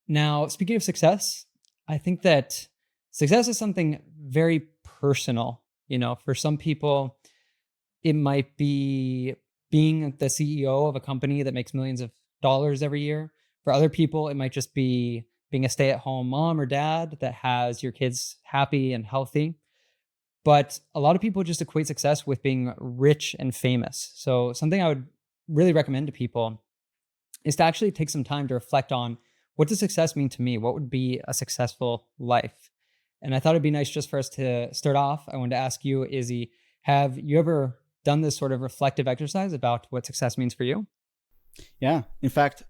Now, speaking of success, I think that success is something very personal. For some people, it might be being the CEO of a company that makes millions of dollars every year. For other people, it might just be being a stay-at-home mom or dad that has your kids happy and healthy. But a lot of people just equate success with being rich and famous. So something I would really recommend to people is to actually take some time to reflect on, what does success mean to me? What would be a successful life? And I thought it'd be nice just for us to start off. I wanted to ask you, Izzy, have you ever done this sort of reflective exercise about what success means for you? Yeah. In fact,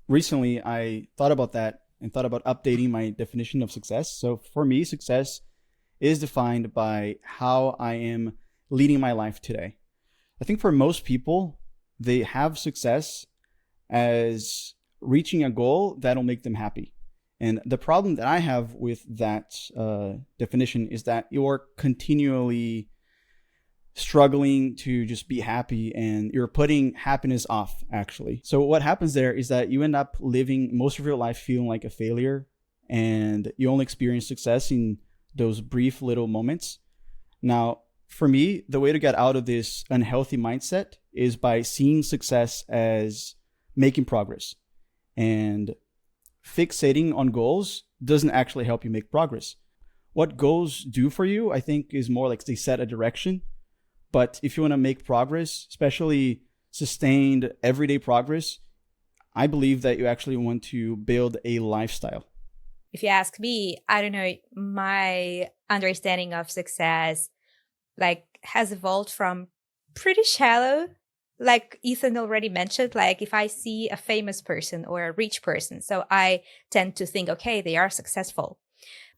recently I thought about that and thought about updating my definition of success. So for me, success is defined by how I am leading my life today. I think for most people, they have success as reaching a goal that'll make them happy. And the problem that I have with that definition is that you're continually struggling to just be happy, and you're putting happiness off, actually. So what happens there is that you end up living most of your life feeling like a failure, and you only experience success in those brief little moments. Now, for me, the way to get out of this unhealthy mindset is by seeing success as making progress. And fixating on goals doesn't actually help you make progress. What goals do for you, I think, is more like they set a direction. But if you want to make progress, especially sustained everyday progress, I believe that you actually want to build a lifestyle. If you ask me, I don't know, my understanding of success has evolved from pretty shallow, like Ethan already mentioned, like if I see a famous person or a rich person, so I tend to think, okay, they are successful.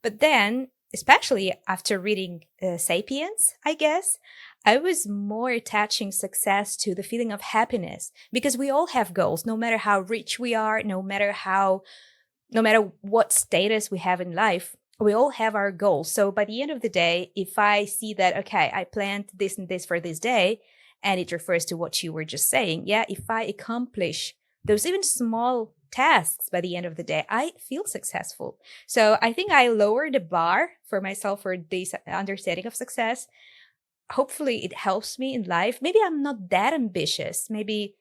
But then, especially after reading Sapiens, I guess, I was more attaching success to the feeling of happiness, because we all have goals, no matter how rich we are, no matter what status we have in life, we all have our goals. So by the end of the day, if I see that, okay, I planned this and this for this day, and it refers to what you were just saying, yeah, if I accomplish those even small tasks by the end of the day, I feel successful. So I think I lowered the bar for myself for this understanding of success. Hopefully it helps me in life. Maybe I'm not that ambitious. Maybe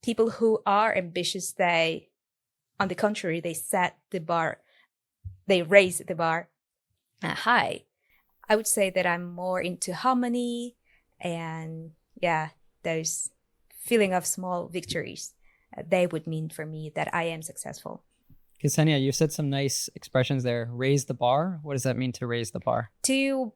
people who are ambitious, on the contrary, they raise the bar high. I would say that I'm more into harmony and those feeling of small victories. They would mean for me that I am successful. Ksenia, you said some nice expressions there. Raise the bar. What does that mean, to raise the bar? To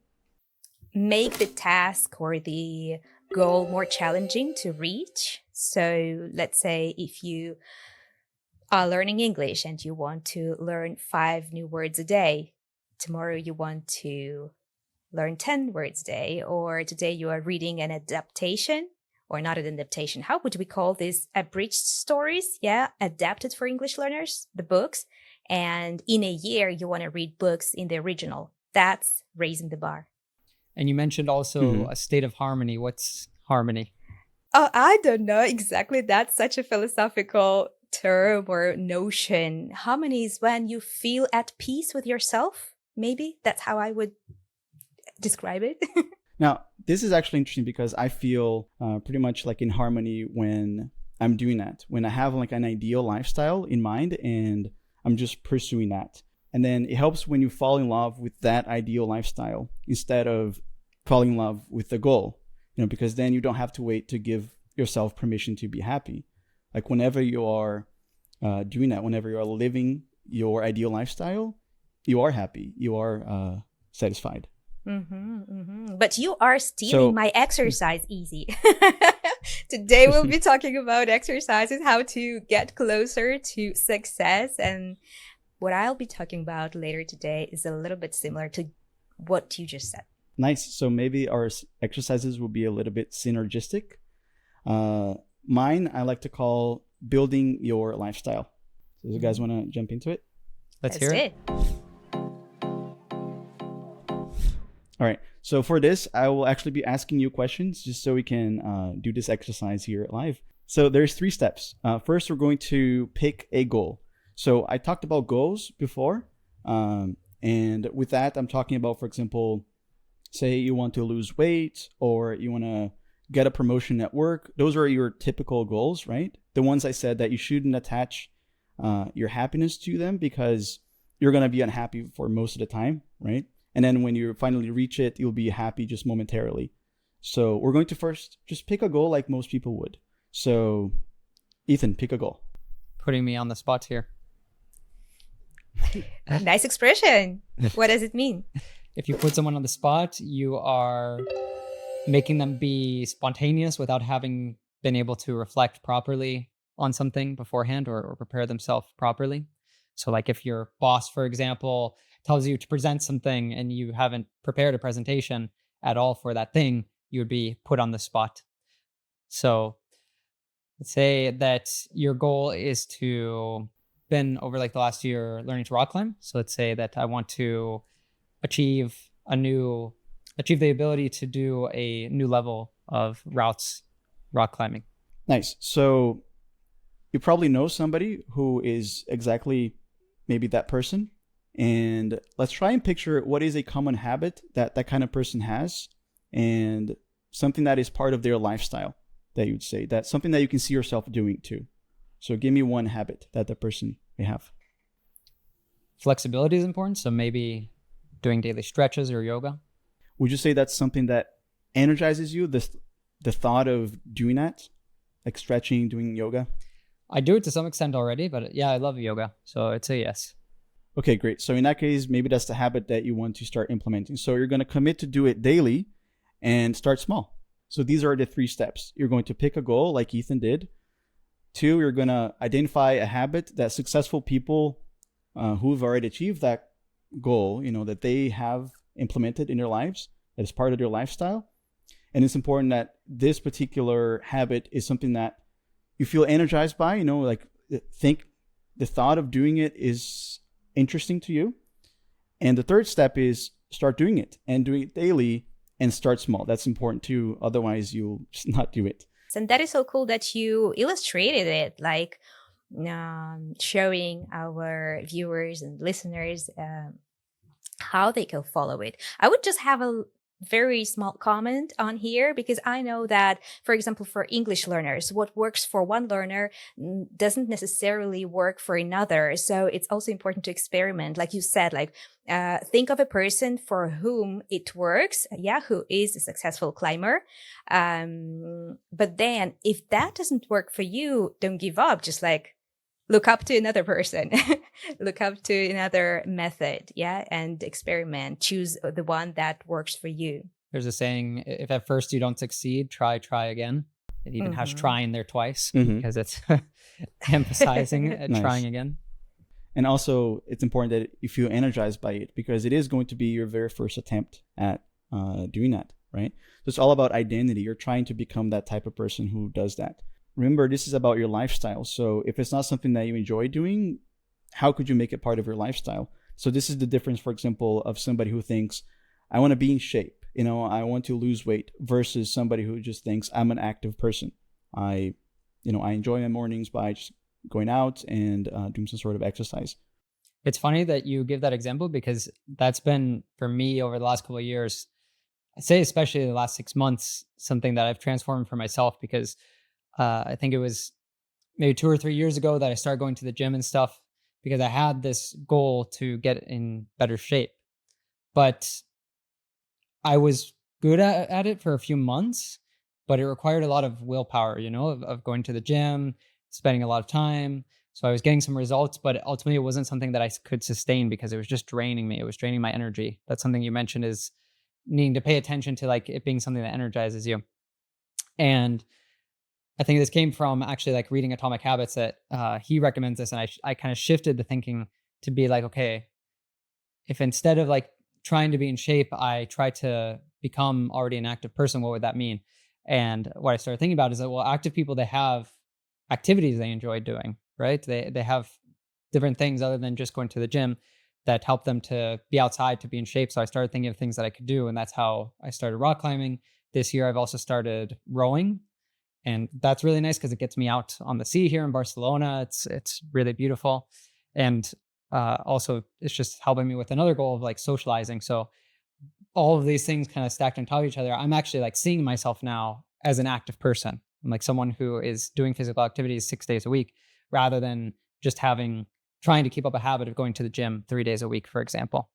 make the task or the goal more challenging to reach. So let's say if you are learning English and you want to learn 5 new words a day, tomorrow you want to learn 10 words a day, or today you are reading an adaptation, or not an adaptation. How would we call this? Abridged stories? Yeah, adapted for English learners, the books. And in a year, you want to read books in the original. That's raising the bar. And you mentioned also a state of harmony. What's harmony? Oh, I don't know exactly. That's such a philosophical term or notion. Harmony is when you feel at peace with yourself. Maybe that's how I would describe it. Now, this is actually interesting because I feel pretty much like in harmony when I'm doing that, when I have like an ideal lifestyle in mind and I'm just pursuing that. And then it helps when you fall in love with that ideal lifestyle instead of falling in love with the goal, because then you don't have to wait to give yourself permission to be happy. Like whenever you are doing that, whenever you are living your ideal lifestyle, you are happy, you are satisfied. But you are stealing my exercise, Easy. Today we'll be talking about exercises, how to get closer to success. And what I'll be talking about later today is a little bit similar to what you just said. Nice. So maybe our exercises will be a little bit synergistic. Mine, I like to call building your lifestyle. So you guys want to jump into it? Let's hear it. All right. So for this, I will actually be asking you questions just so we can do this exercise here live. So there's 3 steps. First, we're going to pick a goal. So I talked about goals before. And with that, I'm talking about, for example, say you want to lose weight or you want to get a promotion at work. Those are your typical goals, right? The ones I said that you shouldn't attach your happiness to them because you're going to be unhappy for most of the time, right? And then when you finally reach it, you'll be happy just momentarily. So we're going to first just pick a goal like most people would. So Ethan, pick a goal. Putting me on the spot here. Nice expression. What does it mean? If you put someone on the spot, you are making them be spontaneous without having been able to reflect properly on something beforehand or prepare themselves properly. So like if your boss, for example, tells you to present something and you haven't prepared a presentation at all for that thing, you would be put on the spot. So let's say that your goal is to been over like the last year learning to rock climb. So let's say that I want to achieve the ability to do a new level of routes rock climbing. Nice. So you probably know somebody who is exactly maybe that person. And let's try and picture what is a common habit that that kind of person has and something that is part of their lifestyle that you would say, that's something that you can see yourself doing too. So give me one habit that the person may have. Flexibility is important. So maybe doing daily stretches or yoga. Would you say that's something that energizes you, the thought of doing that, like stretching, doing yoga? I do it to some extent already, but yeah, I love yoga. So it's a yes. Okay, great. So in that case, maybe that's the habit that you want to start implementing. So you're going to commit to do it daily and start small. So these are the 3 steps. You're going to pick a goal like Ethan did. 2, you're going to identify a habit that successful people who've already achieved that goal, that they have implemented in their lives, that is part of their lifestyle. And it's important that this particular habit is something that you feel energized by, like think the thought of doing it is interesting to you. And the 3rd step is start doing it and doing it daily and start small. That's important too. Otherwise, you'll just not do it. And that is so cool that you illustrated it, like showing our viewers and listeners how they can follow it. I would just have a very small comment on here because I know that, for example, for English learners, what works for one learner doesn't necessarily work for another. So it's also important to experiment. Like you said, think of a person for whom it works, who is a successful climber. But then if that doesn't work for you, don't give up. Just look up to another person, look up to another method, and experiment. Choose the one that works for you. There's a saying, if at first you don't succeed, try again. It even has try in there twice because it's emphasizing Nice. Trying again. And also, it's important that you feel energized by it because it is going to be your very first attempt at doing that, right? So it's all about identity. You're trying to become that type of person who does that. Remember, this is about your lifestyle. So if it's not something that you enjoy doing, how could you make it part of your lifestyle? So this is the difference, for example, of somebody who thinks, I want to be in shape, I want to lose weight, versus somebody who just thinks, I'm an active person. I enjoy my mornings by just going out and doing some sort of exercise. It's funny that you give that example because that's been, for me, over the last couple of years, I say especially the last 6 months, something that I've transformed for myself because I think it was maybe 2 or 3 years ago that I started going to the gym and stuff because I had this goal to get in better shape. But I was good at it for a few months, but it required a lot of willpower, of going to the gym, spending a lot of time. So I was getting some results, but ultimately it wasn't something that I could sustain because it was just draining me. It was draining my energy. That's something you mentioned, is needing to pay attention to it being something that energizes you. And I think this came from actually reading Atomic Habits that he recommends this. And I kind of shifted the thinking to be okay, if instead of trying to be in shape, I try to become already an active person, what would that mean? And what I started thinking about is that, well, active people, they have activities they enjoy doing, right? They have different things other than just going to the gym that help them to be outside, to be in shape. So I started thinking of things that I could do. And that's how I started rock climbing. This year, I've also started rowing. And that's really nice because it gets me out on the sea here in Barcelona. It's really beautiful. And also it's just helping me with another goal of like socializing. So all of these things kind of stacked on top of each other. I'm actually like seeing myself now as an active person. I'm like someone who is doing physical activities 6 days a week rather than just trying to keep up a habit of going to the gym 3 days a week, for example.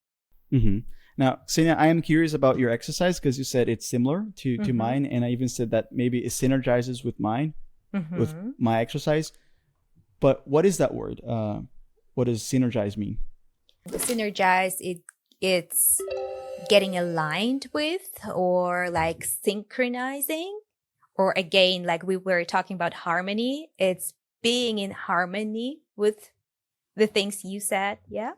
Mm-hmm. Now, Ksenia, I am curious about your exercise because you said it's similar to mine. And I even said that maybe it synergizes with mine, with my exercise. But what is that word? What does synergize mean? Synergize, it's getting aligned with, or like synchronizing, or again, like we were talking about harmony, it's being in harmony with the things you said. Yeah.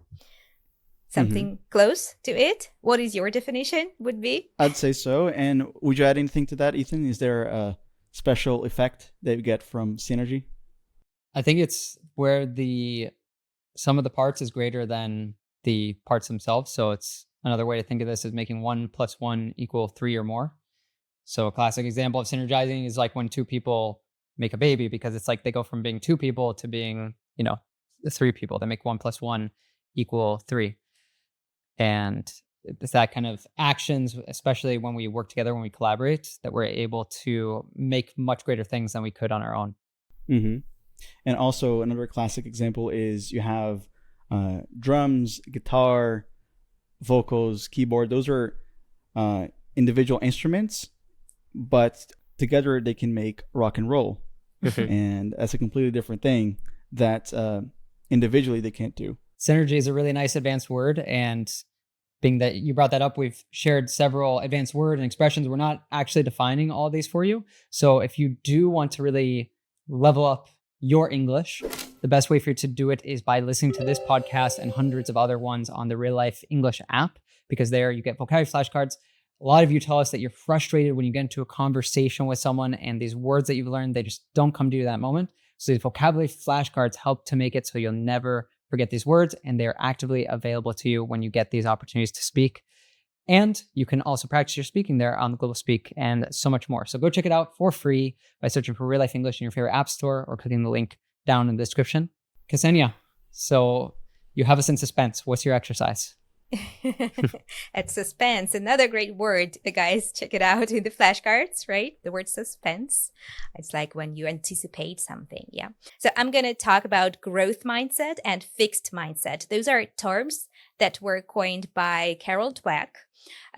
Something close to it. What is your definition would be? I'd say so. And would you add anything to that, Ethan? Is there a special effect that you get from synergy? I think it's where the sum of the parts is greater than the parts themselves. So it's another way to think of this is making 1 + 1 = 3 or more. So a classic example of synergizing is like when two people make a baby, because it's like they go from being 2 people to being, 3 people. They make 1 + 1 = 3. And it's that kind of actions, especially when we work together, when we collaborate, that we're able to make much greater things than we could on our own. Mm-hmm. And also another classic example is you have drums, guitar, vocals, keyboard. Those are individual instruments, but together they can make rock and roll. And that's a completely different thing that individually they can't do. Synergy is a really nice advanced word. And being that you brought that up, we've shared several advanced words and expressions. We're not actually defining all of these for you. So if you do want to really level up your English, the best way for you to do it is by listening to this podcast and hundreds of other ones on the RealLife English app, because there you get vocabulary flashcards. A lot of you tell us that you're frustrated when you get into a conversation with someone and these words that you've learned, they just don't come to you that moment. So these vocabulary flashcards help to make it so you'll never forget these words, and they're actively available to you when you get these opportunities to speak. And you can also practice your speaking there on the Global Speak and so much more. So go check it out for free by searching for RealLife English in your favorite app store or clicking the link down in the description. Ksenia, so you have us in suspense. What's your exercise? At suspense, another great word, guys. Check it out in the flashcards, right? The word suspense. It's like when you anticipate something. Yeah. So I'm going to talk about growth mindset and fixed mindset. Those are terms that were coined by 𝗥𝗲𝗹𝗟𝗶𝗀𝗵.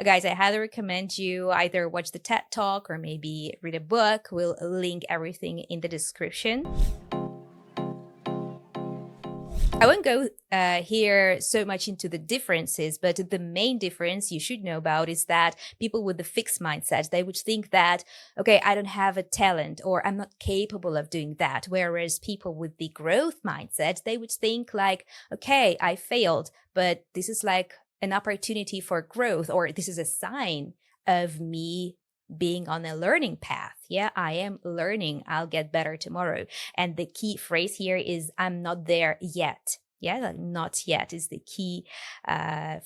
Guys, I highly recommend you either watch the TED Talk or maybe read a book. We'll link everything in the description. I won't go here so much into the differences, but the main difference you should know about is that people with the fixed mindset, they would think that, okay, I don't have a talent or I'm not capable of doing that. Whereas people with the growth mindset, they would think like, okay, I failed, but this is like an opportunity for growth, or this is a sign of me being on a learning path. Yeah, I am learning. I'll get better tomorrow. And the key phrase here is I'm not there yet. Yeah, like not yet is the key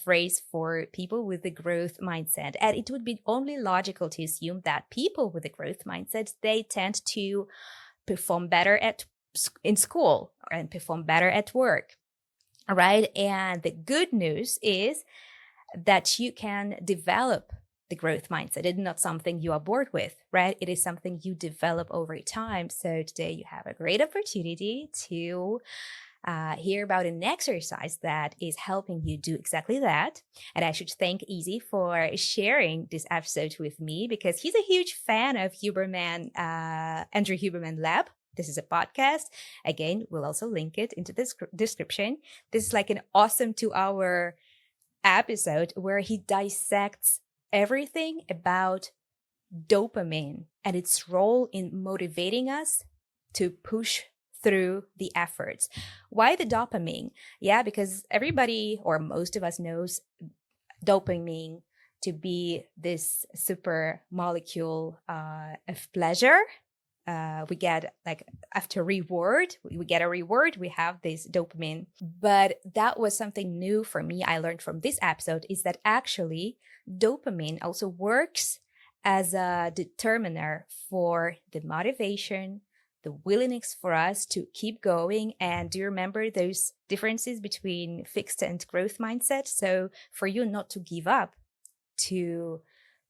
phrase for people with the growth mindset. And it would be only logical to assume that people with the growth mindset, they tend to perform better in school and perform better at work. All right. And the good news is that you can develop the growth mindset. It's not something you are born with, right? It is something you develop over time. So today you have a great opportunity to hear about an exercise that is helping you do exactly that. And I should thank Easy for sharing this episode with me, because he's a huge fan of Huberman, Andrew Huberman Lab. This is a podcast. Again, we'll also link it into the description. This is like an awesome 2-hour episode where he dissects everything about dopamine and its role in motivating us to push through the efforts. Why the dopamine? Yeah, because everybody or most of us knows dopamine to be this super molecule of pleasure. We get like after reward, we get a reward, we have this dopamine. But that was something new for me. I learned from this episode is that actually dopamine also works as a determiner for the motivation, the willingness for us to keep going. And do you remember those differences between fixed and growth mindset? So for you not to give up, to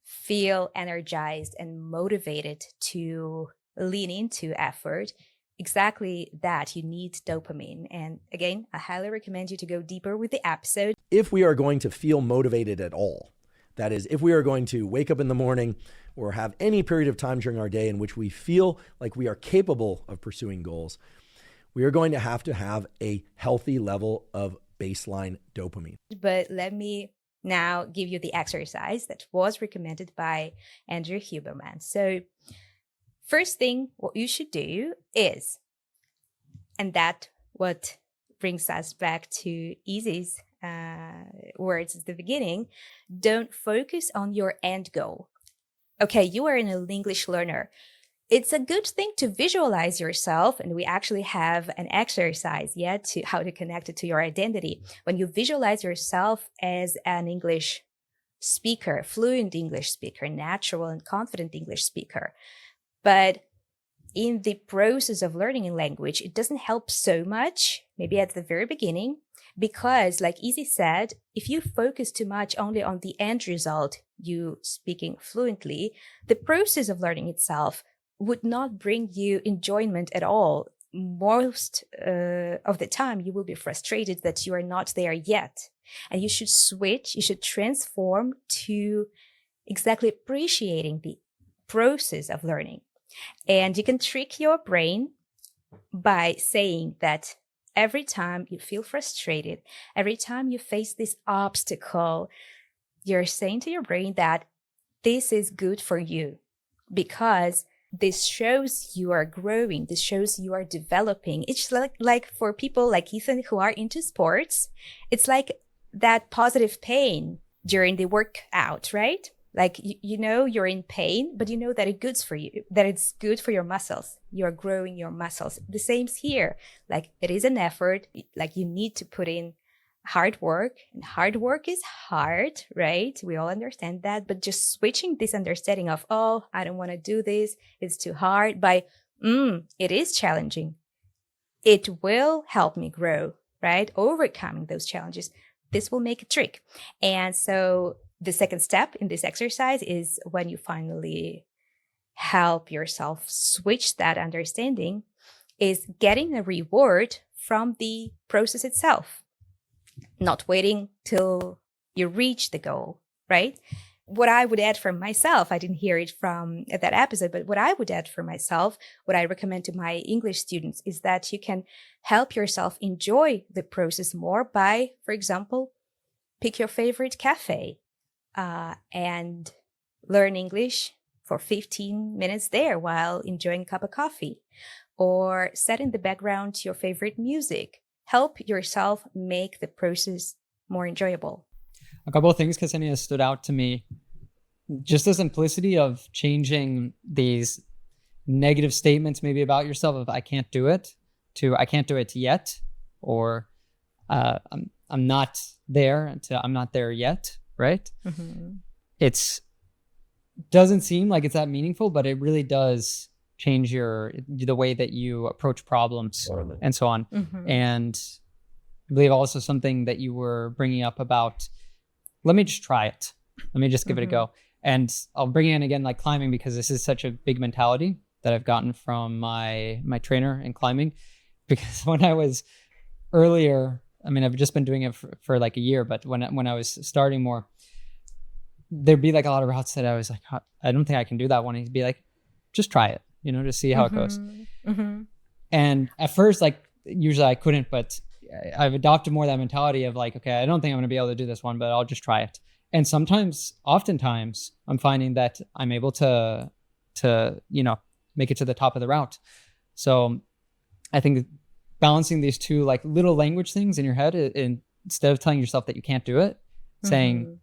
feel energized and motivated to lean into effort, exactly that, you need dopamine. And again, I highly recommend you to go deeper with the episode. If we are going to feel motivated at all, that is, if we are going to wake up in the morning or have any period of time during our day in which we feel like we are capable of pursuing goals, we are going to have a healthy level of baseline dopamine. But let me now give you the exercise that was recommended by Andrew Huberman. So first thing, what you should do is, and that what brings us back to Easy's words at the beginning, don't focus on your end goal. Okay, you are an English learner. It's a good thing to visualize yourself, and we actually have an exercise yet to how to connect it to your identity. When you visualize yourself as an English speaker, fluent English speaker, natural and confident English speaker, but in the process of learning a language, it doesn't help so much, maybe at the very beginning, because like Easy said, if you focus too much only on the end result, you speaking fluently, the process of learning itself would not bring you enjoyment at all. Most of the time, you will be frustrated that you are not there yet. And you should switch, you should transform to exactly appreciating the process of learning. And you can trick your brain by saying that every time you feel frustrated, every time you face this obstacle, you're saying to your brain that this is good for you because this shows you are growing. This shows you are developing. It's like for people like Ethan who are into sports, it's like that positive pain during the workout, right? Like, you know, you're in pain, but you know that it's good for you, that it's good for your muscles. You're growing your muscles. The same's here. Like, it is an effort. Like, you need to put in hard work, and hard work is hard, right? We all understand that, but just switching this understanding of, oh, I don't want to do this, it's too hard, by, it is challenging. It will help me grow, right? Overcoming those challenges. This will make a trick. And so the second step in this exercise is when you finally help yourself switch that understanding, is getting a reward from the process itself. Not waiting till you reach the goal, right? What I would add for myself, I didn't hear it from that episode, but what I would add for myself, what I recommend to my English students is that you can help yourself enjoy the process more by, for example, pick your favorite cafe and learn English for 15 minutes there while enjoying a cup of coffee, or set in the background your favorite music. Help yourself make the process more enjoyable. A couple of things, Ksenia, stood out to me. Just the simplicity of changing these negative statements maybe about yourself of I can't do it to I can't do it yet, or I'm not there to I'm not there yet, right? Mm-hmm. It's doesn't seem like it's that meaningful, but it really does change the way that you approach problems and so on. Mm-hmm. And I believe also something that you were bringing up about, let me just try it. Let me just give it a go. And I'll bring in again, like climbing, because this is such a big mentality that I've gotten from my trainer in climbing. Because when I was earlier, I mean, I've just been doing it for like a year, but when I was starting more, there'd be like a lot of routes that I was like, I don't think I can do that one. He'd be like, just try it, to see how it goes. Mm-hmm. And at first, like, usually I couldn't, but I've adopted more that mentality of like, okay, I don't think I'm going to be able to do this one, but I'll just try it. And oftentimes, I'm finding that I'm able to make it to the top of the route. So I think balancing these two like little language things in your head, instead of telling yourself that you can't do it, saying,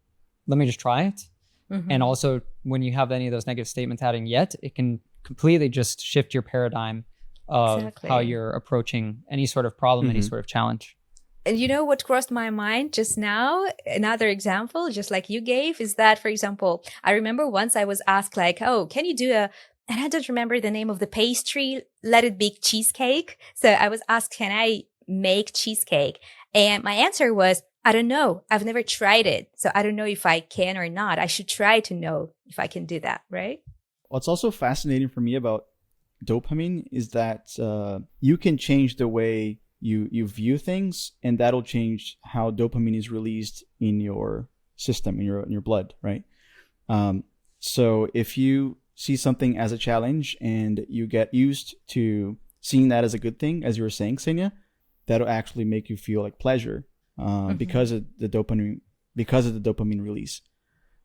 let me just try it. Mm-hmm. And also when you have any of those negative statements adding yet, it can completely just shift your paradigm of how you're approaching any sort of problem, any sort of challenge. And you know what crossed my mind just now? Another example, just like you gave, is that, for example, I remember once I was asked like, oh, can you do a and I don't remember the name of the pastry, let it be cheesecake. So I was asked, can I make cheesecake? And my answer was, I don't know. I've never tried it. So I don't know if I can or not. I should try to know if I can do that, right? What's also fascinating for me about dopamine is that you can change the way you view things, and that'll change how dopamine is released in your system, in your blood, right? So if you see something as a challenge and you get used to seeing that as a good thing, as you were saying, Ksenia, that'll actually make you feel like pleasure because of the dopamine release.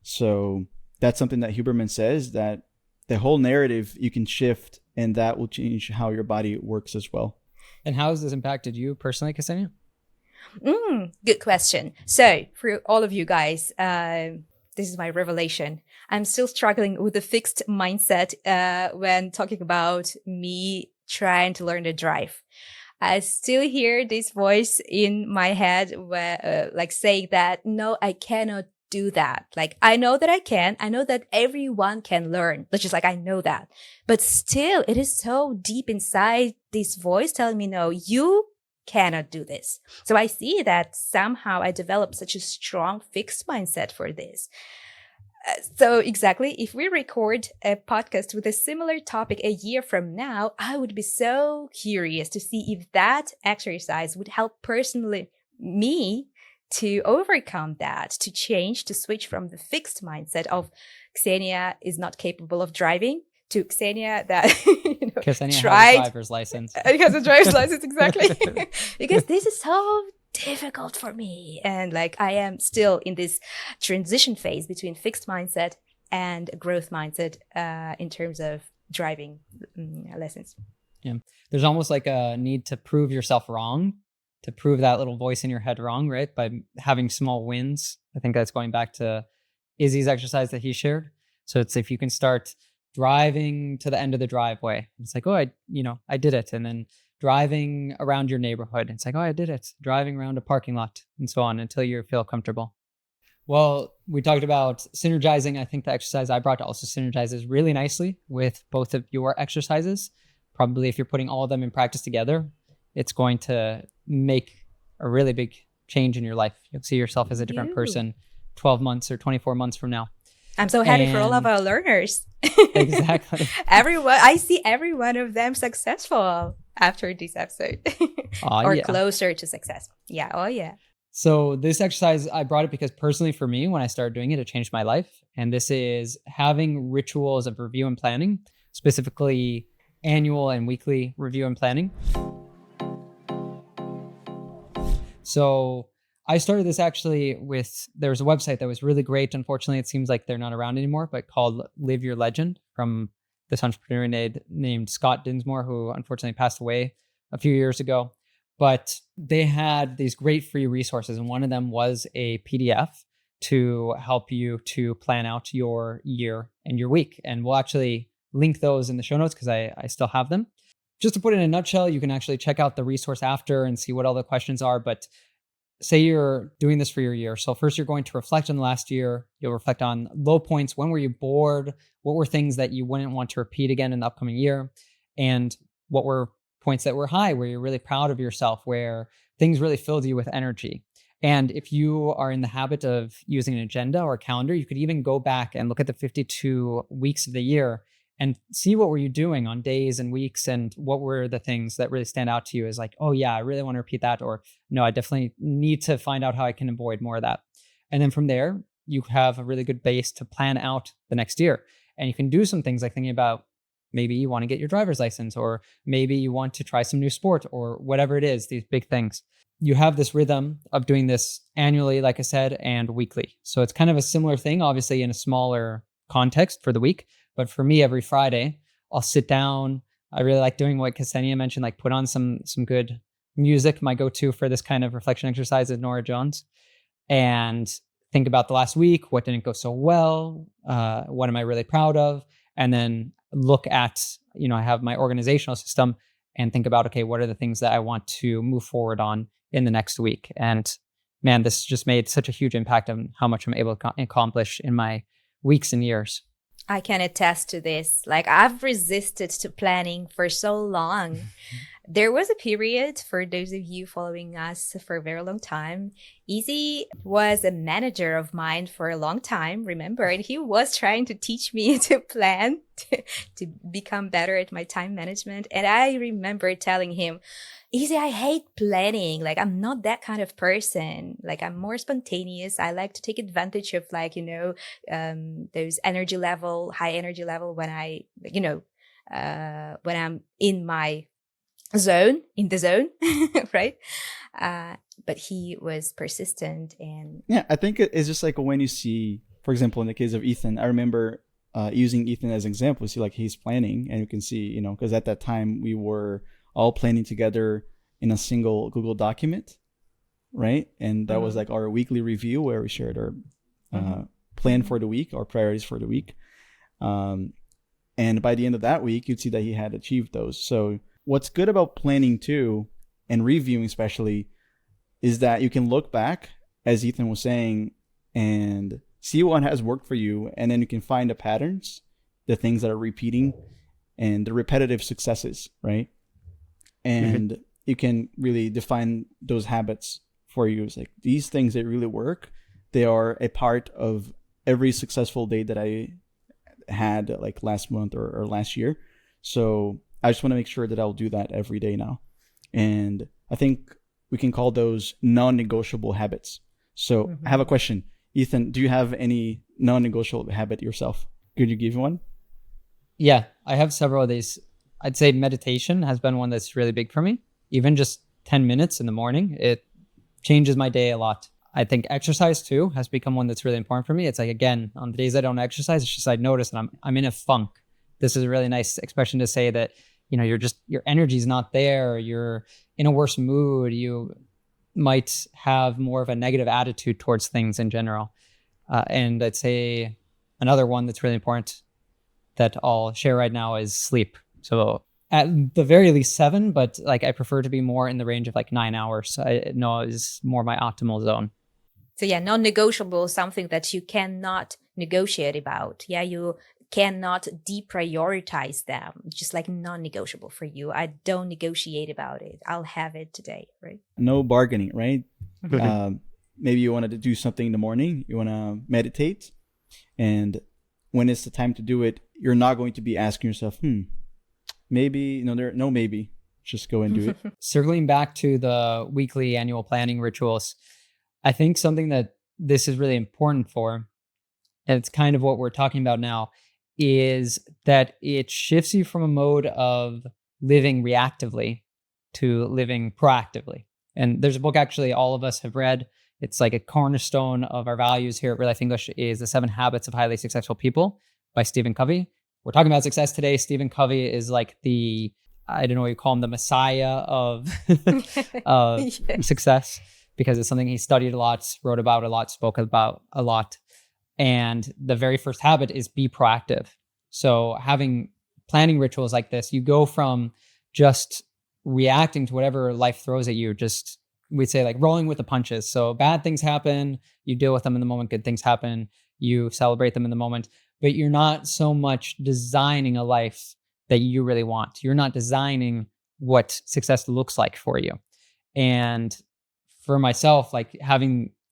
So that's something that Huberman says, that the whole narrative you can shift, and that will change how your body works as well. And how has this impacted you personally, Ksenia? Good question. So for all of you guys, this is my revelation. I'm still struggling with the fixed mindset when talking about me trying to learn to drive. I still hear this voice in my head where, like saying that, no, I cannot do that. Like, I know that I can. I know that everyone can learn. It's just like, I know that. But still, it is so deep inside this voice telling me, no, you cannot do this. So I see that somehow I developed such a strong fixed mindset for this. So exactly, if we record a podcast with a similar topic a year from now, I would be so curious to see if that exercise would help personally me to overcome that, to change, to switch from the fixed mindset of Ksenia is not capable of driving to Ksenia that Ksenia tried. has a driver's license. It has a driver's license, exactly. Because this is so difficult for me. And like, I am still in this transition phase between fixed mindset and growth mindset in terms of driving lessons. Yeah. There's almost like a need to prove yourself wrong, to prove that little voice in your head wrong, right? By having small wins. I think that's going back to Izzy's exercise that he shared. So it's if you can start driving to the end of the driveway. It's like, oh, I did it. And then driving around your neighborhood. It's like, oh, I did it. Driving around a parking lot and so on until you feel comfortable. Well, we talked about synergizing. I think the exercise I brought also synergizes really nicely with both of your exercises. Probably if you're putting all of them in practice together, it's going to make a really big change in your life. You'll see yourself as a different person 12 months or 24 months from now. I'm so happy for all of our learners. Exactly. I see every one of them successful after this episode or closer to success. Yeah. Oh, yeah. So this exercise, I brought it because personally for me, when I started doing it, it changed my life. And this is having rituals of review and planning, specifically annual and weekly review and planning. So I started this actually there was a website that was really great. Unfortunately, it seems like they're not around anymore, but called Live Your Legend, from this entrepreneur named Scott Dinsmore, who unfortunately passed away a few years ago. But they had these great free resources. And one of them was a PDF to help you to plan out your year and your week. And we'll actually link those in the show notes because I still have them. Just to put it in a nutshell, you can actually check out the resource after and see what all the questions are. But say you're doing this for your year. So first you're going to reflect on the last year. You'll reflect on low points. When were you bored? What were things that you wouldn't want to repeat again in the upcoming year? And what were points that were high, where you're really proud of yourself, where things really filled you with energy? And if you are in the habit of using an agenda or a calendar, you could even go back and look at the 52 weeks of the year and see what were you doing on days and weeks, and what were the things that really stand out to you as like, oh yeah, I really want to repeat that, or no, I definitely need to find out how I can avoid more of that. And then from there, you have a really good base to plan out the next year. And you can do some things like thinking about maybe you want to get your driver's license, or maybe you want to try some new sport, or whatever it is, these big things. You have this rhythm of doing this annually, like I said, and weekly. So it's kind of a similar thing, obviously in a smaller context for the week. But for me, every Friday, I'll sit down. I really like doing what Ksenia mentioned, like put on some good music. My go-to for this kind of reflection exercise is Norah Jones, and think about the last week. What didn't go so well? What am I really proud of? And then look at, I have my organizational system and think about, okay, what are the things that I want to move forward on in the next week? And man, this just made such a huge impact on how much I'm able to accomplish in my weeks and years. I can attest to this. Like, I've resisted to planning for so long. There was a period, for those of you following us for a very long time, Easy was a manager of mine for a long time, remember? And he was trying to teach me to plan, to become better at my time management. And I remember telling him, Easy, I hate planning. Like, I'm not that kind of person. Like, I'm more spontaneous. I like to take advantage of, like, those high energy level when when I'm in the zone, right? But he was persistent and Yeah, I think it's just like when you see, for example, in the case of Ethan, I remember using Ethan as an example. See, like he's planning, and you can see, because at that time we were all planning together in a single Google document, right? And that was like our weekly review where we shared our plan for the week, our priorities for the week. And by the end of that week, you'd see that he had achieved those. So what's good about planning too, and reviewing especially, is that you can look back, as Ethan was saying, and see what has worked for you. And then you can find the patterns, the things that are repeating, and the repetitive successes, right? And you can really define those habits for you. It's like these things that really work, they are a part of every successful day that I had like last month or last year. So I just want to make sure that I'll do that every day now. And I think we can call those non-negotiable habits. So I have a question. Ethan, do you have any non-negotiable habit yourself? Could you give one? Yeah, I have several of these. I'd say meditation has been one that's really big for me. Even just 10 minutes in the morning, it changes my day a lot. I think exercise too has become one that's really important for me. It's like, again, on the days I don't exercise, it's just I notice that I'm in a funk. This is a really nice expression to say that, your energy's not there. You're in a worse mood. You might have more of a negative attitude towards things in general. And I'd say another one that's really important that I'll share right now is sleep. So at the very least 7, but like I prefer to be more in the range of like 9 hours. I know is more my optimal zone. So yeah, non-negotiable is something that you cannot negotiate about. Yeah, you cannot deprioritize them. Just like non-negotiable for you. I don't negotiate about it. I'll have it today, right? No bargaining, right? Maybe you wanted to do something in the morning. You want to meditate. And when it's the time to do it, you're not going to be asking yourself, maybe, no maybe. Just go and do it. Circling back to the weekly annual planning rituals, I think something that this is really important for, and it's kind of what we're talking about now, is that it shifts you from a mode of living reactively to living proactively. And there's a book actually all of us have read. It's like a cornerstone of our values here at RealLife English, is The 7 Habits of Highly Successful People by Stephen Covey. We're talking about success today. Stephen Covey is like I don't know what you call him, the messiah of success, because it's something he studied a lot, wrote about a lot, spoke about a lot. And the very first habit is be proactive. So having planning rituals like this, you go from just reacting to whatever life throws at you, we'd say like rolling with the punches. So bad things happen, you deal with them in the moment. Good things happen, you celebrate them in the moment. But you're not so much designing a life that you really want. You're not designing what success looks like for you. And for myself, like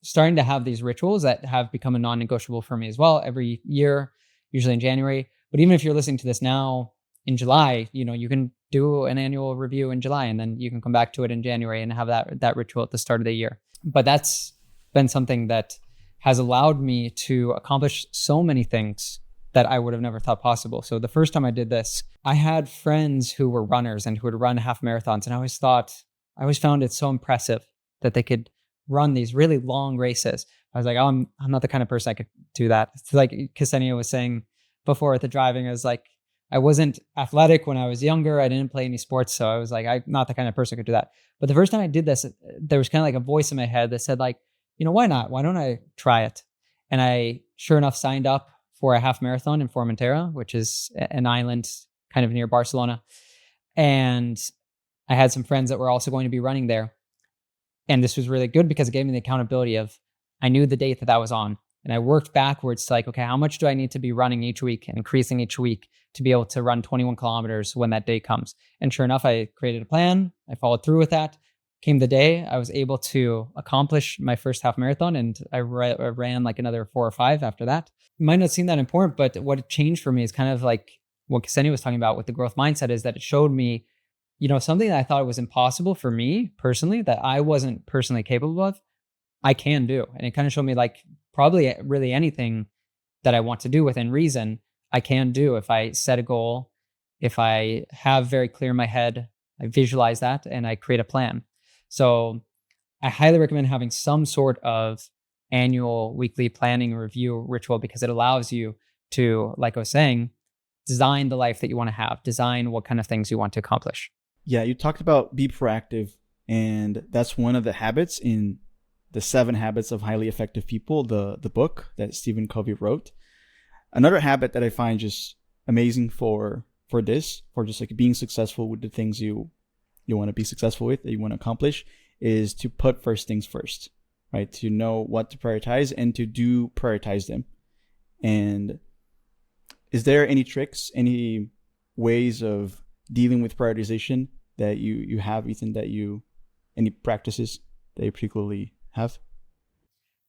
starting to have these rituals that have become a non-negotiable for me as well every year, usually in January. But even if you're listening to this now in July, you can do an annual review in July, and then you can come back to it in January and have that ritual at the start of the year. But that's been something that has allowed me to accomplish so many things that I would have never thought possible. So the first time I did this, I had friends who were runners and who would run half marathons. And I always found it so impressive that they could run these really long races. I was like, oh, I'm not the kind of person I could do that. It's like Ksenia was saying before at the driving, I was like, I wasn't athletic when I was younger. I didn't play any sports. So I was like, I'm not the kind of person who could do that. But the first time I did this, there was kind of like a voice in my head that said like, why not? Why don't I try it? And I, sure enough, signed up for a half marathon in Formentera, which is an island kind of near Barcelona. And I had some friends that were also going to be running there. And this was really good because it gave me the accountability of, I knew the date that was on. And I worked backwards to like, okay, how much do I need to be running each week and increasing each week to be able to run 21 kilometers when that day comes? And sure enough, I created a plan. I followed through with that. Came the day, I was able to accomplish my first half marathon, and I ran like another 4 or 5 after that. It might not seem that important, but what it changed for me is kind of like what Ksenia was talking about with the growth mindset, is that it showed me, something that I thought was impossible for me personally, that I wasn't personally capable of, I can do. And it kind of showed me like probably really anything that I want to do within reason, I can do if I set a goal, if I have very clear in my head, I visualize that and I create a plan. So I highly recommend having some sort of annual, weekly planning review ritual, because it allows you to, like I was saying, design the life that you want to have, design what kind of things you want to accomplish. Yeah, you talked about be proactive, and that's one of the habits in the 7 Habits of Highly Effective People, the book that Stephen Covey wrote. Another habit that I find just amazing for just like being successful with the things you want to be successful with, that you want to accomplish, is to put first things first, right? To know what to prioritize and to prioritize them. And is there any tricks, any ways of dealing with prioritization that you have, Ethan, any practices that you particularly have?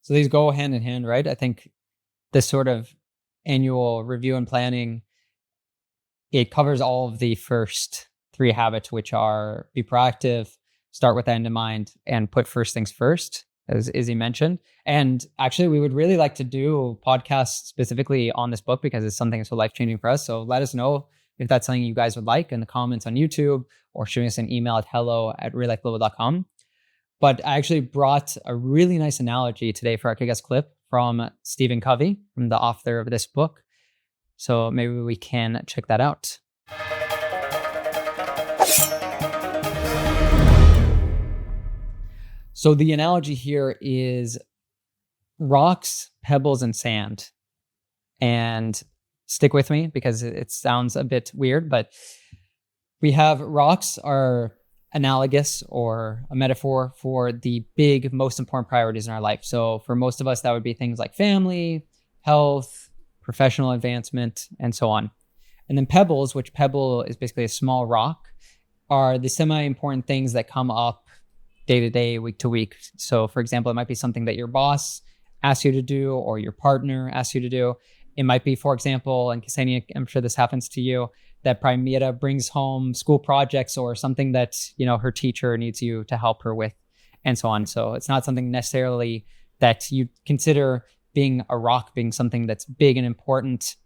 So these go hand in hand, right? I think this sort of annual review and planning, it covers all of the first 3 habits, which are be proactive, start with the end in mind, and put first things first, as Izzy mentioned. And actually, we would really like to do podcasts specifically on this book, because it's something so life-changing for us. So let us know if that's something you guys would like in the comments on YouTube, or shoot us an email at hello@reallifeglobal.com. But I actually brought a really nice analogy today for our guest clip from Stephen Covey, from the author of this book. So maybe we can check that out. So the analogy here is rocks, pebbles, and sand. And stick with me because it sounds a bit weird, but we have rocks are analogous or a metaphor for the big, most important priorities in our life. So for most of us, that would be things like family, health, professional advancement, and so on. And then pebbles, which pebble is basically a small rock, are the semi-important things that come up day to day, week to week. So for example, it might be something that your boss asks you to do or your partner asks you to do. It might be, for example, and Ksenia, I'm sure this happens to you, that Primita brings home school projects or something that, her teacher needs you to help her with, and so on. So it's not something necessarily that you consider being a rock, being something that's big and important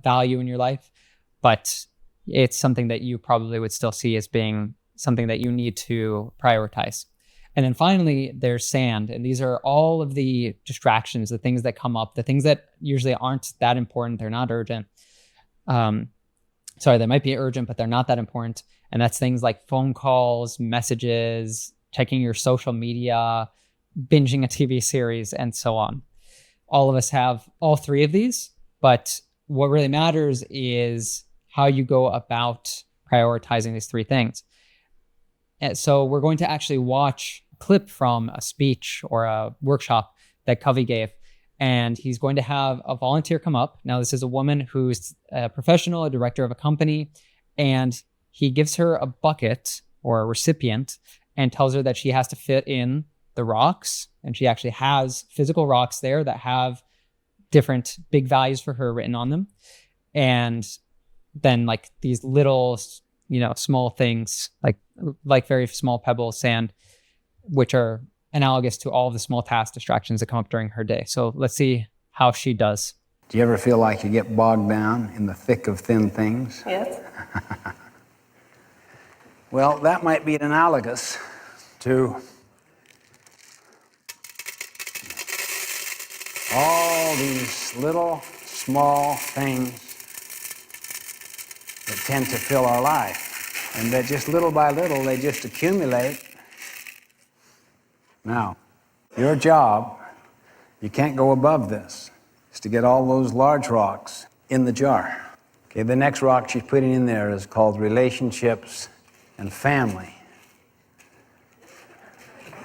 value in your life, but it's something that you probably would still see as being something that you need to prioritize. And then finally, there's sand. And these are all of the distractions, the things that come up, the things that usually aren't that important. They're not urgent. They might be urgent, but they're not that important. And that's things like phone calls, messages, checking your social media, binging a TV series, and so on. All of us have all 3 of these, but what really matters is how you go about prioritizing these 3 things. And so we're going to actually watch a clip from a speech or a workshop that Covey gave, and he's going to have a volunteer come up. Now, this is a woman who's a professional, a director of a company, and he gives her a bucket or a recipient and tells her that she has to fit in the rocks. And she actually has physical rocks there that have different big values for her written on them. And then like these little, small things like very small pebbles, sand, which are analogous to all of the small task distractions that come up during her day. So let's see how she does. Do you ever feel like you get bogged down in the thick of thin things? Yes. Well, that might be analogous to all these little, small things that tend to fill our life. And that just little by little, they just accumulate. Now, your job, you can't go above this, is to get all those large rocks in the jar. Okay, the next rock she's putting in there is called relationships and family.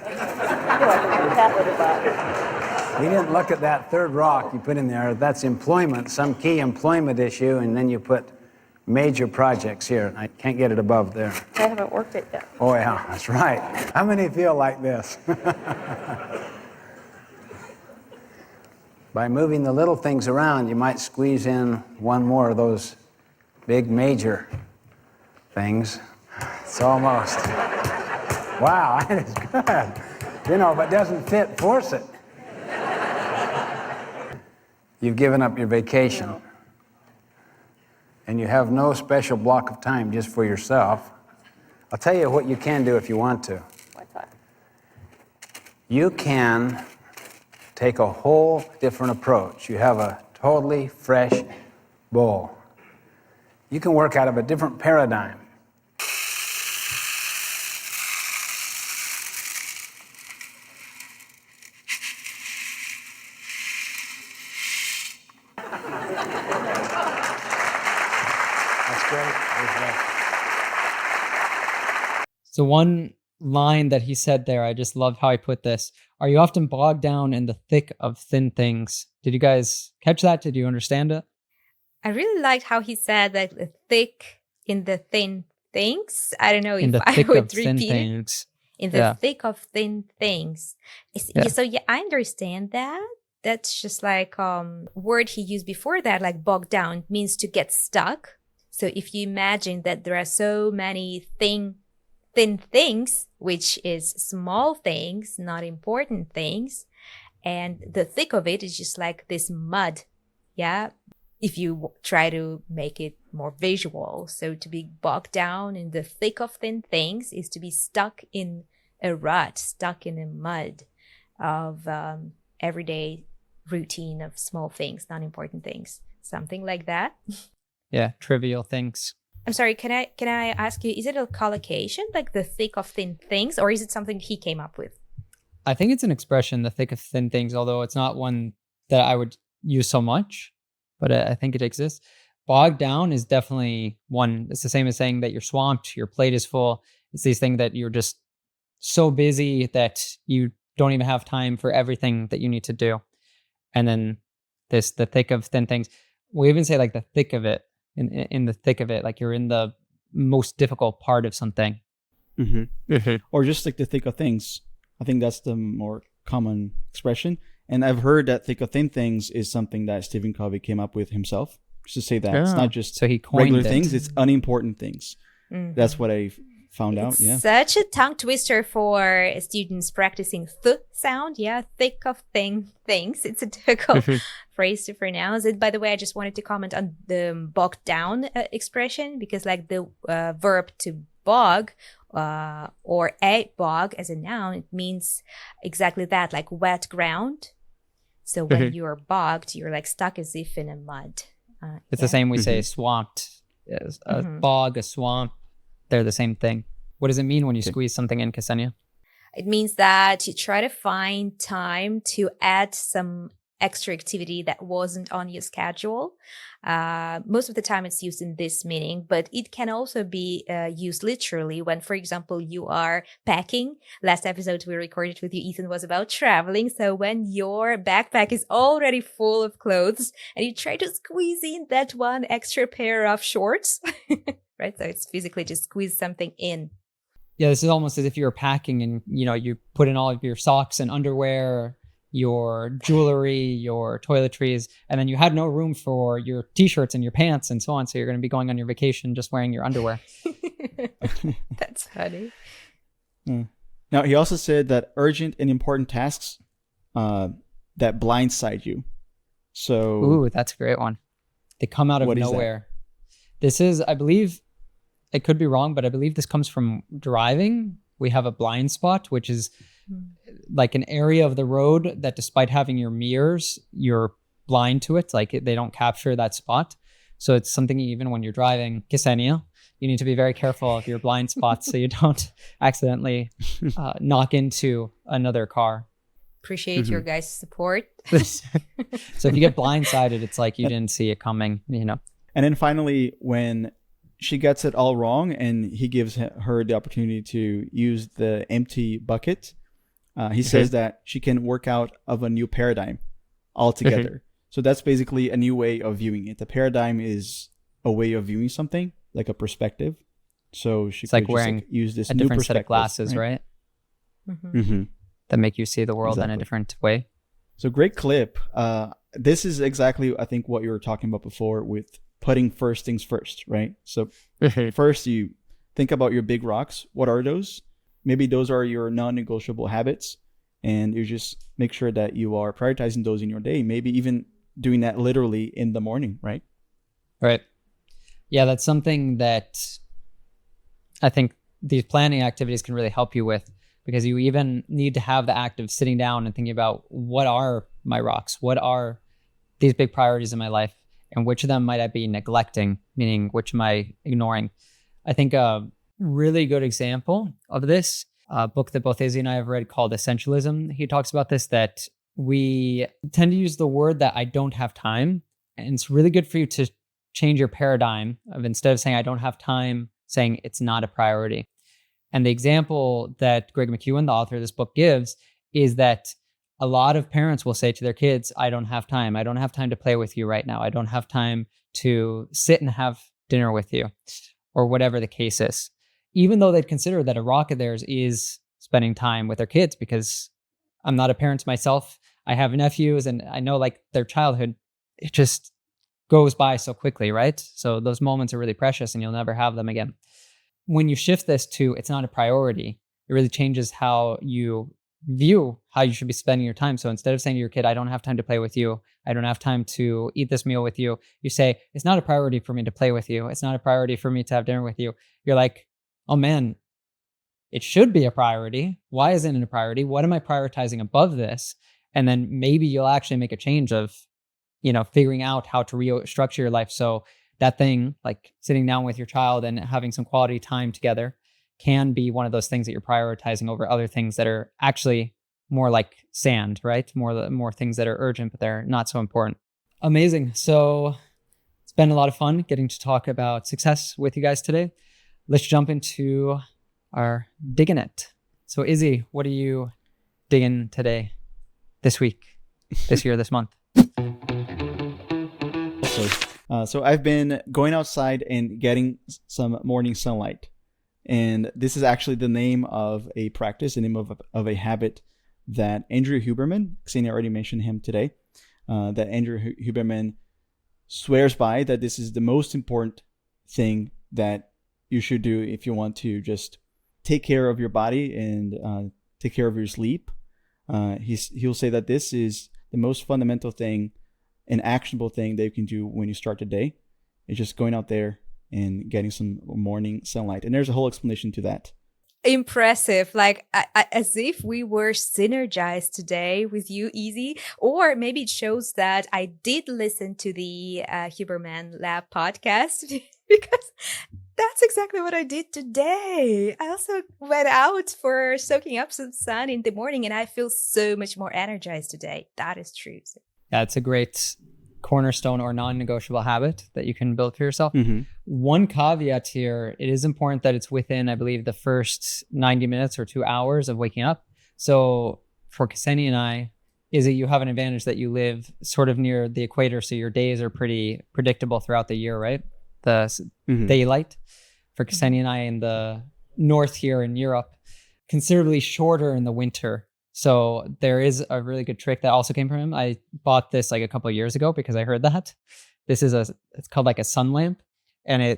I feel like I'm a cat with a butt. He didn't look at that third rock you put in there. That's employment, some key employment issue, and then you put major projects here. I can't get it above there. I haven't worked it yet. Oh, yeah, that's right. How many feel like this? By moving the little things around, you might squeeze in one more of those big major things. It's almost. Wow, that is good. You know, if it doesn't fit, force it. You've given up your vacation. And you have no special block of time just for yourself. I'll tell you what you can do if you want to. What's that? You can take a whole different approach. You have a totally fresh bowl. You can work out of a different paradigm. That's great. So one line that he said there, I just love how he put this. Are you often bogged down in the thick of thin things? Did you guys catch that? Did you understand it? I really liked how he said that the thick in the thin things. I don't know In if the I thick would of thin repeat it. things. In the Yeah. thick of thin things. Yeah. So yeah, I understand that. That's just like word he used before that, like bogged down, means to get stuck. So if you imagine that there are so many thin things, which is small things, not important things, and the thick of it is just like this mud. Yeah. If you try to make it more visual. So to be bogged down in the thick of thin things is to be stuck in a rut, stuck in a mud of everyday routine of small things, non-important things, something like that. Yeah, trivial things. I'm sorry, can I ask you, is it a collocation, like the thick of thin things, or is it something he came up with? I think it's an expression, the thick of thin things, although it's not one that I would use so much, but I think it exists. Bogged down is definitely one. It's the same as saying that you're swamped, your plate is full. It's these things that you're just so busy that you don't even have time for everything that you need to do. And then the thick of thin things. We even say like the thick of it, in the thick of it, like you're in the most difficult part of something. Or just like the thick of things. I think that's the more common expression. And I've heard that thick of thin things is something that Stephen Covey came up with himself. Just to say that it's not just So he coined regular it. things, it's unimportant things. Mhm. That's what I found out. It's Yeah. such a tongue twister for students practicing th sound. Yeah, thick of things. It's a difficult phrase to pronounce. And by the way, I just wanted to comment on the bogged down expression, because like the verb to bog or a bog as a noun, it means exactly that, like wet ground. So when you're bogged, you're like stuck as if in a mud. It's the same we say swamped. Yes, a bog, a swamp, they're the same thing. What does it mean when you squeeze something in, Ksenia? It means that you try to find time to add some extra activity that wasn't on your schedule. Most of the time it's used in this meaning, but it can also be used literally when, for example, you are packing. Last episode we recorded with you, Ethan, was about traveling. So when your backpack is already full of clothes and you try to squeeze in that one extra pair of shorts, right? So it's physically just squeeze something in. Yeah, this is almost as if you were packing and, you know, you put in all of your socks and underwear, your jewelry, your toiletries, and then you had no room for your t-shirts and your pants and so on. So you're going to be going on your vacation just wearing your underwear. That's funny. Now, he also said that urgent and important tasks that blindside you. So, Ooh, that's a great one. They come out of What is that? nowhere. This is, I believe, it could be wrong, but I believe this comes from driving. We have a blind spot, which is like an area of the road that despite having your mirrors, you're blind to it. Like they don't capture that spot. So it's something even when you're driving, Ksenia, you need to be very careful of your blind spots so you don't accidentally knock into another car. Appreciate your guys' support. So if you get blindsided, it's like you didn't see it coming, you know. and then finally, when she gets it all wrong and he gives her the opportunity to use the empty bucket, He says that she can work out of a new paradigm altogether. So that's basically a new way of viewing it. The paradigm is a way of viewing something, like a perspective. So she It's like wearing use this a new different set of perspective, glasses, right? That make you see the world in a different way. So great clip. This is exactly, I think, what you were talking about before with putting first things first, right? So first you think about your big rocks. What are those? Maybe those are your non-negotiable habits, and you just make sure that you are prioritizing those in your day. Maybe even doing that literally in the morning, right? Right. Yeah, that's something that I think these planning activities can really help you with, because you even need to have the act of sitting down and thinking about, what are my rocks? What are these big priorities in my life? And which of them might I be neglecting? Meaning, which am I ignoring? I think a really good example of this, a book that both Izzy and I have read called Essentialism, he talks about this, that we tend to use the word that I don't have time. And it's really good for you to change your paradigm of, instead of saying I don't have time, saying it's not a priority. And the example that 𝗥𝗲𝗹𝗶𝗀𝗵, the author of this book, gives is that a lot of parents will say to their kids, I don't have time. I don't have time to play with you right now. I don't have time to sit and have dinner with you, or whatever the case is. Even though they'd consider that a rock of theirs is spending time with their kids, because I'm not a parent myself. I have nephews, and I know, like, their childhood, it just goes by so quickly, right? So those moments are really precious and you'll never have them again. When you shift this to it's not a priority, it really changes how you view how you should be spending your time. So instead of saying to your kid, I don't have time to play with you, I don't have time to eat this meal with you, you say, it's not a priority for me to play with you. It's not a priority for me to have dinner with you. You're like, oh man, it should be a priority. Why isn't it a priority? What am I prioritizing above this? And then maybe you'll actually make a change of, figuring out how to restructure your life. So that thing, like sitting down with your child and having some quality time together, can be one of those things that you're prioritizing over other things that are actually more like sand, right? More things that are urgent, but they're not so important. Amazing. So it's been a lot of fun getting to talk about success with you guys today. Let's jump into our digging it. So Izzy, what are you digging today, this week, this year, this month? So I've been going outside and getting some morning sunlight. And this is actually the name of a practice, the name of a habit that Andrew Huberman, Ksenia already mentioned him today, that Andrew Huberman swears by, that this is the most important thing that you should do if you want to just take care of your body and take care of your sleep. He'll say that this is the most fundamental thing, an actionable thing that you can do when you start the day. It's just going out there and getting some morning sunlight. And there's a whole explanation to that. Impressive. Like, as if we were synergized today with you, Izzy. Or maybe it shows that I did listen to the Huberman Lab podcast, because that's exactly what I did today. I also went out for soaking up some sun in the morning, and I feel so much more energized today. That is true. Yeah, it's a great cornerstone or non-negotiable habit that you can build for yourself. One caveat here, it is important that it's within, I believe, the first 90 minutes or 2 hours of waking up. So for Ksenia and I, Izzy, you have an advantage that you live sort of near the equator, so your days are pretty predictable throughout the year, right? The daylight. For Ksenia and I in the north here in Europe, considerably shorter in the winter. So there is a really good trick that also came from him. I bought this like a couple of years ago because I heard that. This is it's called like a sun lamp, and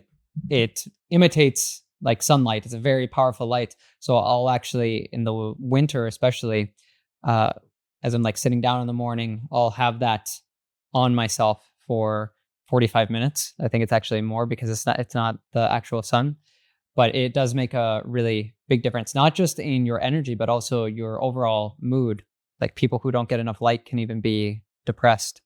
it imitates like sunlight. It's a very powerful light. So I'll actually, in the winter especially, as I'm like sitting down in the morning, I'll have that on myself for 45 minutes. I think it's actually more because it's not the actual sun. But it does make a really big difference, not just in your energy, but also your overall mood. Like, people who don't get enough light can even be depressed.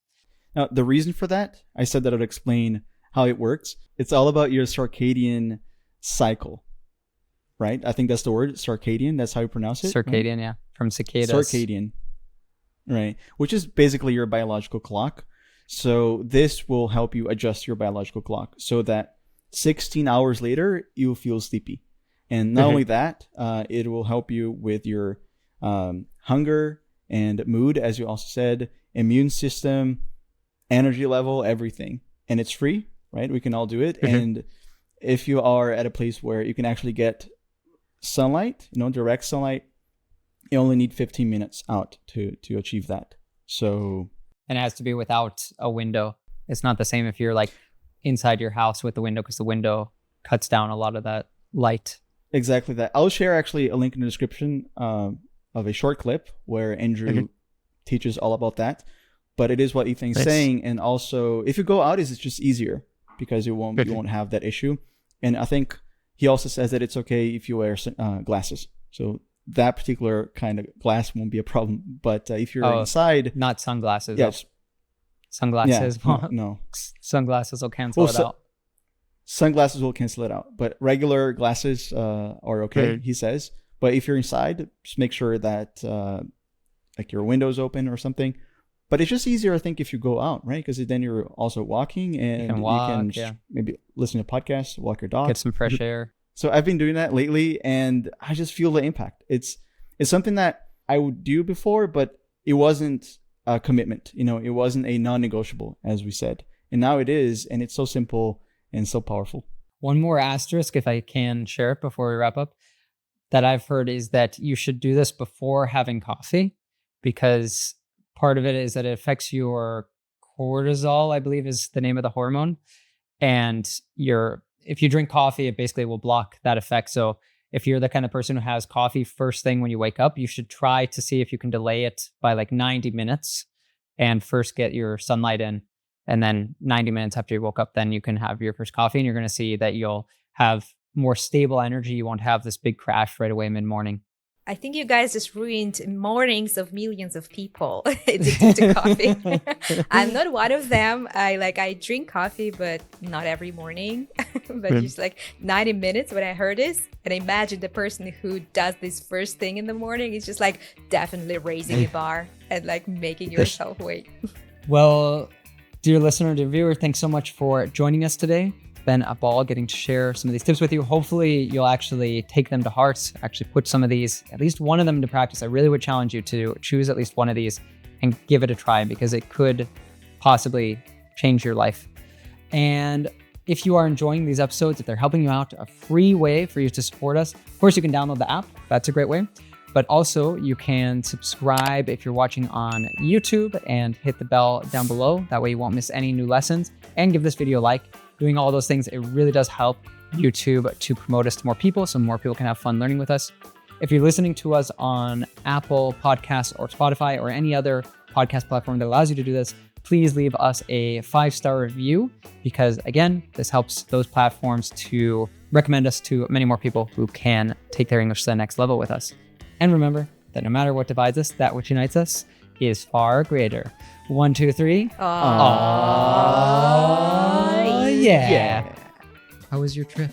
Now, the reason for that, I said that I would explain how it works. It's all about your circadian cycle, right? I think that's the word, circadian. That's how you pronounce it. Circadian, right? Yeah. From cicadas. Circadian, right? Which is basically your biological clock. So this will help you adjust your biological clock so that 16 hours later, you'll feel sleepy. And not only that, it will help you with your hunger and mood, as you also said, immune system, energy level, everything. And it's free, right? We can all do it. And if you are at a place where you can actually get sunlight, direct sunlight, you only need 15 minutes out to achieve that. So, and it has to be without a window. It's not the same if you're like inside your house with the window, because the window cuts down a lot of that light. Exactly that. I'll share actually a link in the description of a short clip where Andrew teaches all about that. But it is what Ethan's saying. And also, if you go out, it's just easier because you won't have that issue. And I think he also says that it's okay if you wear glasses. So that particular kind of glass won't be a problem. But if you're inside... Not sunglasses. Yes. Sunglasses. Yeah, no. Sunglasses will cancel it out. Sunglasses will cancel it out. But regular glasses are okay, he says. But if you're inside, just make sure that like your window's open or something. But it's just easier, I think, if you go out, right? Because then you're also walking and you can maybe listen to podcasts, walk your dog. Get some fresh air. So I've been doing that lately, and I just feel the impact. It's something that I would do before, but it wasn't a commitment. It wasn't a non-negotiable, as we said. And now it is, and it's so simple and so powerful. One more asterisk, if I can share it before we wrap up, that I've heard is that you should do this before having coffee, because part of it is that it affects your cortisol, I believe is the name of the hormone. And if you drink coffee, it basically will block that effect. So if you're the kind of person who has coffee first thing when you wake up, you should try to see if you can delay it by like 90 minutes and first get your sunlight in. And then 90 minutes after you woke up, then you can have your first coffee, and you're going to see that you'll have more stable energy. You won't have this big crash right away mid-morning. I think you guys just ruined mornings of millions of people addicted to coffee. I'm not one of them. I drink coffee, but not every morning. But just like 90 minutes when I heard this, and I imagine the person who does this first thing in the morning is just like definitely raising a bar and like making yourself wait. Well, dear listener, dear viewer, thanks so much for joining us today. Been a ball getting to share some of these tips with you. Hopefully you'll actually take them to heart, actually put some of these, at least one of them, into practice. I really would challenge you to choose at least one of these and give it a try, because it could possibly change your life. And if you are enjoying these episodes, if they're helping you out, a free way for you to support us, of course you can download the app. That's a great way. But also you can subscribe if you're watching on YouTube and hit the bell down below. That way you won't miss any new lessons, and give this video a like. Doing all those things, it really does help YouTube to promote us to more people, so more people can have fun learning with us. If you're listening to us on Apple Podcasts or Spotify or any other podcast platform that allows you to do this, please leave us a 5-star review, because again, this helps those platforms to recommend us to many more people who can take their English to the next level with us. And remember that no matter what divides us, that which unites us is far greater. 1, 2, 3. Yeah. How was your trip?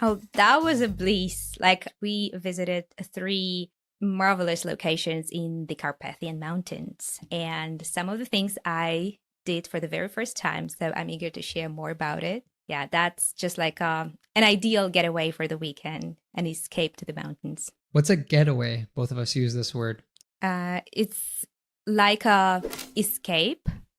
Oh, that was a bliss. Like, we visited 3 marvelous locations in the Carpathian Mountains, and some of the things I did for the very first time, so I'm eager to share more about it. Yeah, that's just like an ideal getaway for the weekend, an escape to the mountains. What's a getaway? Both of us use this word. It's like a escape